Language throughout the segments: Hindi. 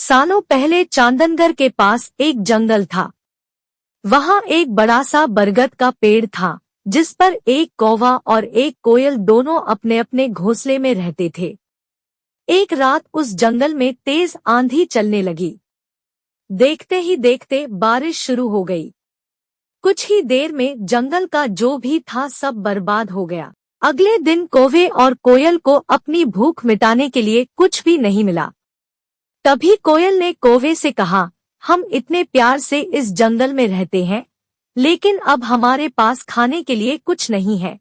सालों पहले चांदनगर के पास एक जंगल था। वहाँ एक बड़ा सा बरगद का पेड़ था, जिस पर एक कौवा और एक कोयल दोनों अपने अपने घोंसले में रहते थे। एक रात उस जंगल में तेज आंधी चलने लगी। देखते ही देखते बारिश शुरू हो गई। कुछ ही देर में जंगल का जो भी था सब बर्बाद हो गया। अगले दिन कौवे और कोयल को अपनी भूख मिटाने के लिए कुछ भी नहीं मिला। तभी कोयल ने कौवे से कहा, हम इतने प्यार से इस जंगल में रहते हैं, लेकिन अब हमारे पास खाने के लिए कुछ नहीं है।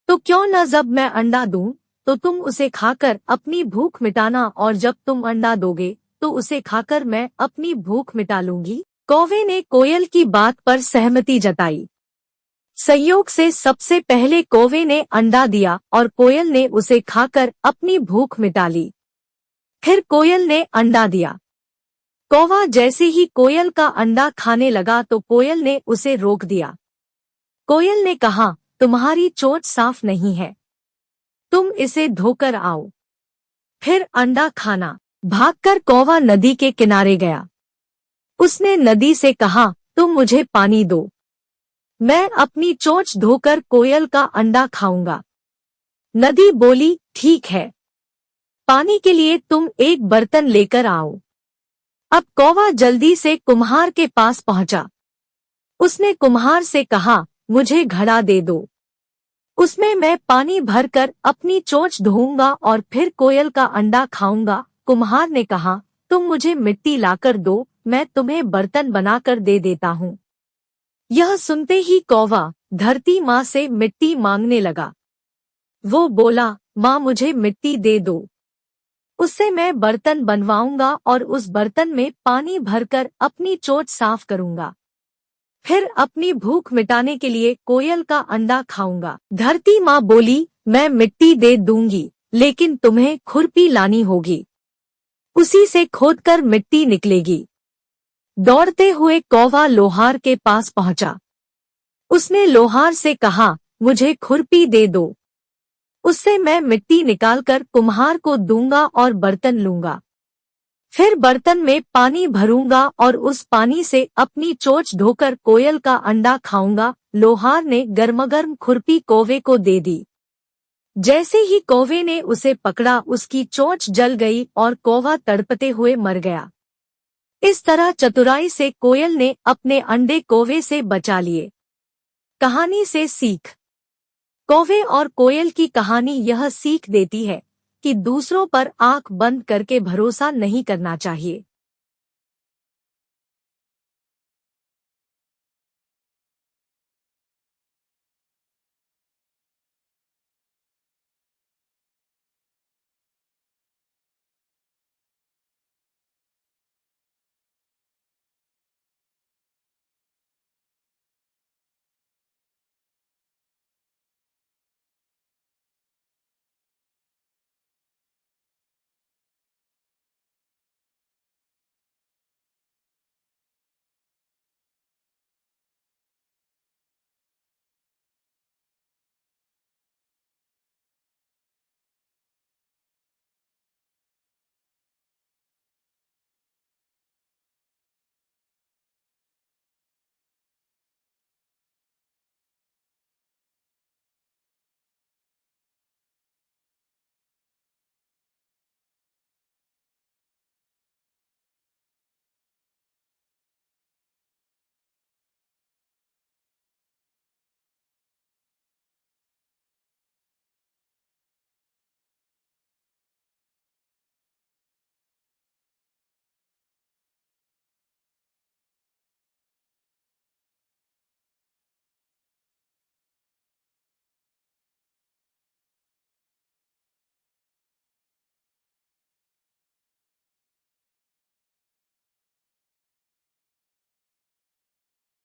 तो क्यों न जब मैं अंडा दूं, तो तुम उसे खाकर अपनी भूख मिटाना, और जब तुम अंडा दोगे तो उसे खाकर मैं अपनी भूख मिटा लूंगी। कौवे ने कोयल की बात पर सहमति जताई। संयोग से सबसे पहले कौवे ने अंडा दिया और कोयल ने उसे खाकर अपनी भूख मिटा ली। फिर कोयल ने अंडा दिया। कौवा जैसे ही कोयल का अंडा खाने लगा तो कोयल ने उसे रोक दिया। कोयल ने कहा, तुम्हारी चोंच साफ नहीं है, तुम इसे धोकर आओ, फिर अंडा खाना। भागकर कौवा नदी के किनारे गया। उसने नदी से कहा, तुम मुझे पानी दो, मैं अपनी चोंच धोकर कोयल का अंडा खाऊंगा। नदी बोली, ठीक है, पानी के लिए तुम एक बर्तन लेकर आओ। अब कौवा जल्दी से कुम्हार के पास पहुंचा। उसने कुम्हार से कहा, मुझे घड़ा दे दो, उसमें मैं पानी भरकर अपनी चोंच धोऊंगा और फिर कोयल का अंडा खाऊंगा। कुम्हार ने कहा, तुम मुझे मिट्टी लाकर दो, मैं तुम्हें बर्तन बनाकर दे देता हूँ। यह सुनते ही कौवा धरती माँ से मिट्टी मांगने लगा। वो बोला, माँ मुझे मिट्टी दे दो, उससे मैं बर्तन बनवाऊंगा और उस बर्तन में पानी भरकर अपनी चोंच साफ करूंगा, फिर अपनी भूख मिटाने के लिए कोयल का अंडा खाऊंगा। धरती माँ बोली, मैं मिट्टी दे दूंगी, लेकिन तुम्हें खुरपी लानी होगी, उसी से खोदकर मिट्टी निकलेगी। दौड़ते हुए कौवा लोहार के पास पहुंचा। उसने लोहार से कहा, मुझे खुरपी दे दो, उससे मैं मिट्टी निकालकर कुम्हार को दूंगा और बर्तन लूंगा, फिर बर्तन में पानी भरूंगा और उस पानी से अपनी चोंच धोकर कोयल का अंडा खाऊंगा। लोहार ने गर्मगर्म खुरपी कौवे को दे दी। जैसे ही कौवे ने उसे पकड़ा, उसकी चोंच जल गई और कौवा तड़पते हुए मर गया। इस तरह चतुराई से कोयल ने अपने अंडे कौवे से बचा लिए। कहानी से सीख। कौवे और कोयल की कहानी यह सीख देती है कि दूसरों पर आंख बंद करके भरोसा नहीं करना चाहिए।